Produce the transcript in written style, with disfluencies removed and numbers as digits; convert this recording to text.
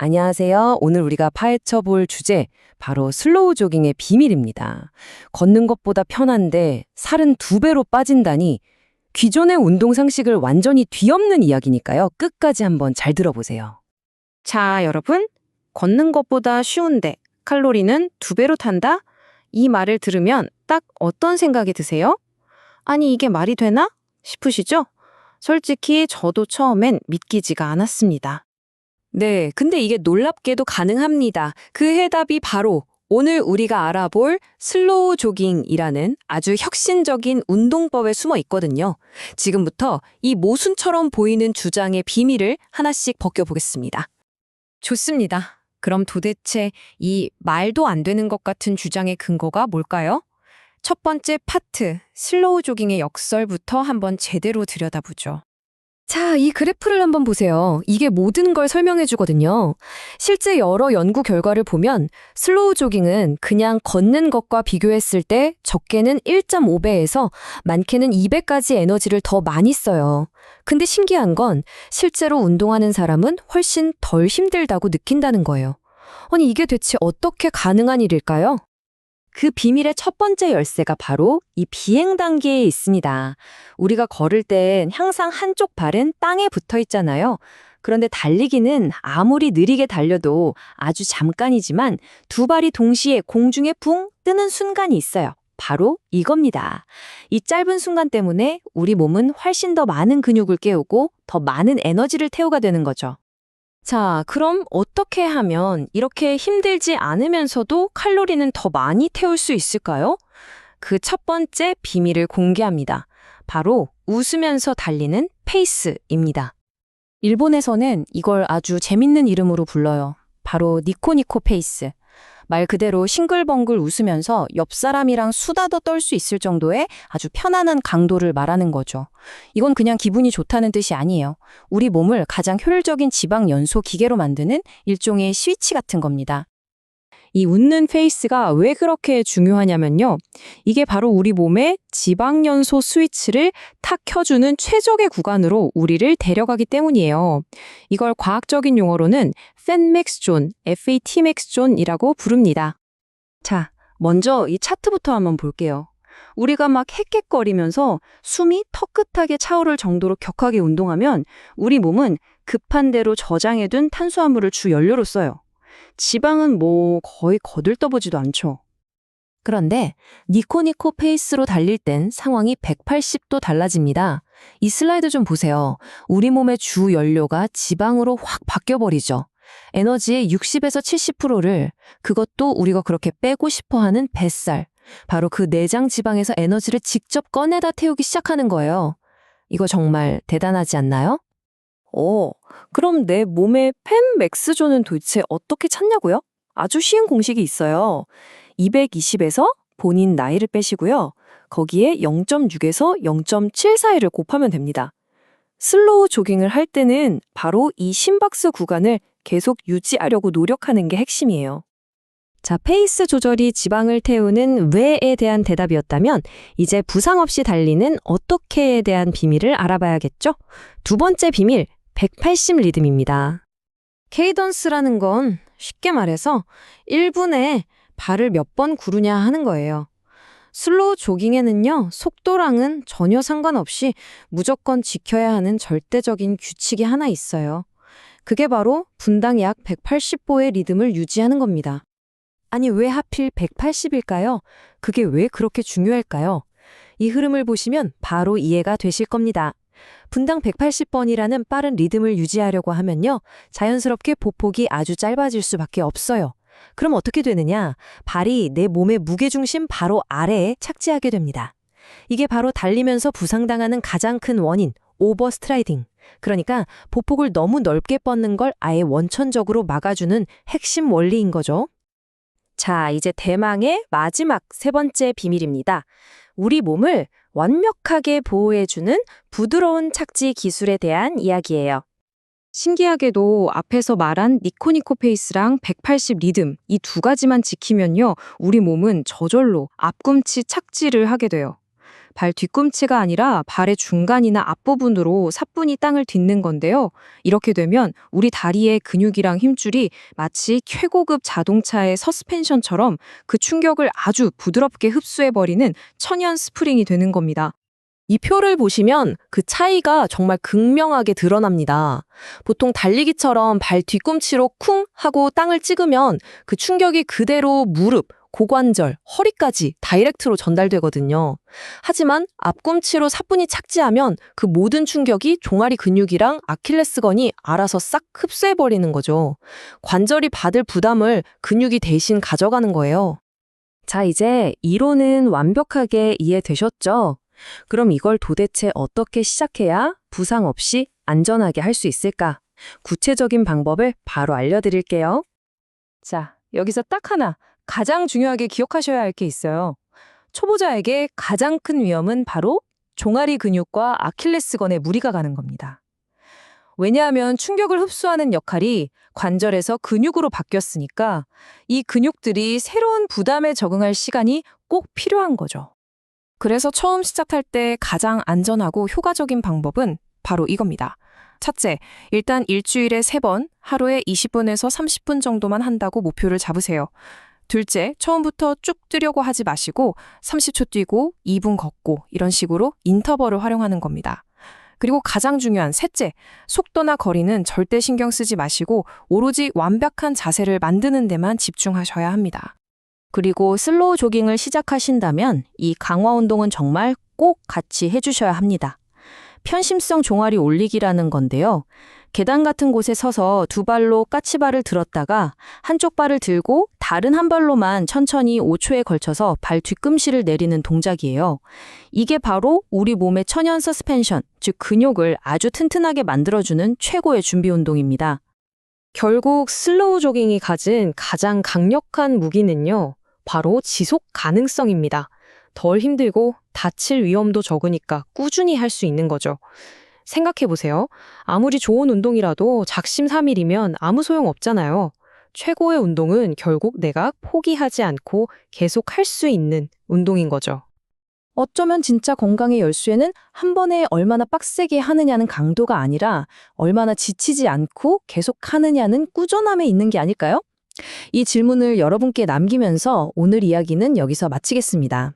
안녕하세요. 오늘 우리가 파헤쳐 볼 주제, 바로 슬로우 조깅의 비밀입니다. 걷는 것보다 편한데 살은 2배로 빠진다니 기존의 운동 상식을 완전히 뒤엎는 이야기니까요. 끝까지 한번 잘 들어보세요. 자, 여러분. 걷는 것보다 쉬운데 칼로리는 2배로 탄다? 이 말을 들으면 딱 어떤 생각이 드세요? 아니, 이게 말이 되나? 싶으시죠? 솔직히 저도 처음엔 믿기지가 않았습니다. 네, 근데 이게 놀랍게도 가능합니다. 그 해답이 바로 오늘 우리가 알아볼 슬로우 조깅이라는 아주 혁신적인 운동법에 숨어 있거든요. 지금부터 이 모순처럼 보이는 주장의 비밀을 하나씩 벗겨보겠습니다. 좋습니다. 그럼 도대체 이 말도 안 되는 것 같은 주장의 근거가 뭘까요? 첫 번째 파트, 슬로우 조깅의 역설부터 한번 제대로 들여다보죠. 자, 이 그래프를 한번 보세요. 이게 모든 걸 설명해 주거든요. 실제 여러 연구 결과를 보면 슬로우 조깅은 그냥 걷는 것과 비교했을 때 적게는 1.5배에서 많게는 2배까지 에너지를 더 많이 써요. 근데 신기한 건 실제로 운동하는 사람은 훨씬 덜 힘들다고 느낀다는 거예요. 아니, 이게 대체 어떻게 가능한 일일까요? 그 비밀의 첫 번째 열쇠가 바로 이 비행 단계에 있습니다. 우리가 걸을 땐 항상 한쪽 발은 땅에 붙어 있잖아요. 그런데 달리기는 아무리 느리게 달려도 아주 잠깐이지만 2발이 동시에 공중에 붕 뜨는 순간이 있어요. 바로 이겁니다. 이 짧은 순간 때문에 우리 몸은 훨씬 더 많은 근육을 깨우고 더 많은 에너지를 태우가 되는 거죠. 자, 그럼 어떻게 하면 이렇게 힘들지 않으면서도 칼로리는 더 많이 태울 수 있을까요? 그 첫 번째 비밀을 공개합니다. 바로 웃으면서 달리는 페이스입니다. 일본에서는 이걸 아주 재밌는 이름으로 불러요. 바로 니코니코 페이스. 말 그대로 싱글벙글 웃으면서 옆 사람이랑 수다도 떨 수 있을 정도의 아주 편안한 강도를 말하는 거죠. 이건 그냥 기분이 좋다는 뜻이 아니에요. 우리 몸을 가장 효율적인 지방 연소 기계로 만드는 일종의 스위치 같은 겁니다. 이 웃는 페이스가 왜 그렇게 중요하냐면요. 이게 바로 우리 몸의 지방 연소 스위치를 탁 켜주는 최적의 구간으로 우리를 데려가기 때문이에요. 이걸 과학적인 용어로는 팻맥스 존, FAT맥스 존이라고 부릅니다. 자, 먼저 이 차트부터 한번 볼게요. 우리가 막 헥헥거리면서 숨이 턱끝하게 차오를 정도로 격하게 운동하면 우리 몸은 급한 대로 저장해둔 탄수화물을 주 연료로 써요. 지방은 거의 거들떠보지도 않죠. 그런데 니코니코 페이스로 달릴 땐 상황이 180도 달라집니다. 이 슬라이드 좀 보세요. 우리 몸의 주 연료가 지방으로 확 바뀌어버리죠. 에너지의 60에서 70%를, 그것도 우리가 그렇게 빼고 싶어하는 뱃살, 바로 그 내장 지방에서 에너지를 직접 꺼내다 태우기 시작하는 거예요. 이거 정말 대단하지 않나요? 그럼 내 몸의 팻맥스존은 도대체 어떻게 찾냐고요? 아주 쉬운 공식이 있어요. 220에서 본인 나이를 빼시고요. 거기에 0.6에서 0.7 사이를 곱하면 됩니다. 슬로우 조깅을 할 때는 바로 이 심박수 구간을 계속 유지하려고 노력하는 게 핵심이에요. 자, 페이스 조절이 지방을 태우는 왜에 대한 대답이었다면 이제 부상 없이 달리는 어떻게에 대한 비밀을 알아봐야겠죠? 두 번째 비밀, 180 리듬입니다. 케이던스라는 건 쉽게 말해서 1분에 발을 몇 번 구르냐 하는 거예요. 슬로우 조깅에는요, 속도랑은 전혀 상관없이 무조건 지켜야 하는 절대적인 규칙이 하나 있어요. 그게 바로 분당 약 180보의 리듬을 유지하는 겁니다. 아니, 왜 하필 180일까요? 그게 왜 그렇게 중요할까요? 이 흐름을 보시면 바로 이해가 되실 겁니다. 분당 180번이라는 빠른 리듬을 유지하려고 하면요, 자연스럽게 보폭이 아주 짧아질 수밖에 없어요. 그럼 어떻게 되느냐? 발이 내 몸의 무게중심 바로 아래에 착지하게 됩니다. 이게 바로 달리면서 부상당하는 가장 큰 원인, 오버스트라이딩. 그러니까 보폭을 너무 넓게 뻗는 걸 아예 원천적으로 막아주는 핵심 원리인 거죠. 자, 이제 대망의 마지막 세 번째 비밀입니다. 우리 몸을 완벽하게 보호해주는 부드러운 착지 기술에 대한 이야기예요. 신기하게도 앞에서 말한 니코니코 페이스랑 180 리듬, 이 두 가지만 지키면요, 우리 몸은 저절로 앞꿈치 착지를 하게 돼요. 발 뒤꿈치가 아니라 발의 중간이나 앞부분으로 사뿐히 땅을 딛는 건데요. 이렇게 되면 우리 다리의 근육이랑 힘줄이 마치 최고급 자동차의 서스펜션처럼 그 충격을 아주 부드럽게 흡수해버리는 천연 스프링이 되는 겁니다. 이 표를 보시면 그 차이가 정말 극명하게 드러납니다. 보통 달리기처럼 발 뒤꿈치로 쿵 하고 땅을 찍으면 그 충격이 그대로 무릎, 고관절, 허리까지 다이렉트로 전달되거든요. 하지만 앞꿈치로 사뿐히 착지하면 그 모든 충격이 종아리 근육이랑 아킬레스건이 알아서 싹 흡수해버리는 거죠. 관절이 받을 부담을 근육이 대신 가져가는 거예요. 자, 이제 이론은 완벽하게 이해되셨죠? 그럼 이걸 도대체 어떻게 시작해야 부상 없이 안전하게 할 수 있을까? 구체적인 방법을 바로 알려드릴게요. 자, 여기서 딱 하나 가장 중요하게 기억하셔야 할 게 있어요. 초보자에게 가장 큰 위험은 바로 종아리 근육과 아킬레스건에 무리가 가는 겁니다. 왜냐하면 충격을 흡수하는 역할이 관절에서 근육으로 바뀌었으니까 이 근육들이 새로운 부담에 적응할 시간이 꼭 필요한 거죠. 그래서 처음 시작할 때 가장 안전하고 효과적인 방법은 바로 이겁니다. 첫째, 일단 일주일에 3번, 하루에 20분에서 30분 정도만 한다고 목표를 잡으세요. 둘째, 처음부터 쭉 뛰려고 하지 마시고 30초 뛰고 2분 걷고 이런 식으로 인터벌을 활용하는 겁니다. 그리고 가장 중요한 셋째, 속도나 거리는 절대 신경 쓰지 마시고 오로지 완벽한 자세를 만드는 데만 집중하셔야 합니다. 그리고 슬로우 조깅을 시작하신다면 이 강화 운동은 정말 꼭 같이 해주셔야 합니다. 편심성 종아리 올리기라는 건데요. 계단 같은 곳에 서서 두 발로 까치발을 들었다가 한쪽 발을 들고 다른 한 발로만 천천히 5초에 걸쳐서 발 뒤꿈치를 내리는 동작이에요. 이게 바로 우리 몸의 천연 서스펜션, 즉 근육을 아주 튼튼하게 만들어주는 최고의 준비 운동입니다. 결국 슬로우 조깅이 가진 가장 강력한 무기는요. 바로 지속 가능성입니다. 덜 힘들고 다칠 위험도 적으니까 꾸준히 할 수 있는 거죠. 생각해보세요. 아무리 좋은 운동이라도 작심삼일이면 아무 소용 없잖아요. 최고의 운동은 결국 내가 포기하지 않고 계속 할 수 있는 운동인 거죠. 어쩌면 진짜 건강의 열쇠는 한 번에 얼마나 빡세게 하느냐는 강도가 아니라 얼마나 지치지 않고 계속 하느냐는 꾸준함에 있는 게 아닐까요? 이 질문을 여러분께 남기면서 오늘 이야기는 여기서 마치겠습니다.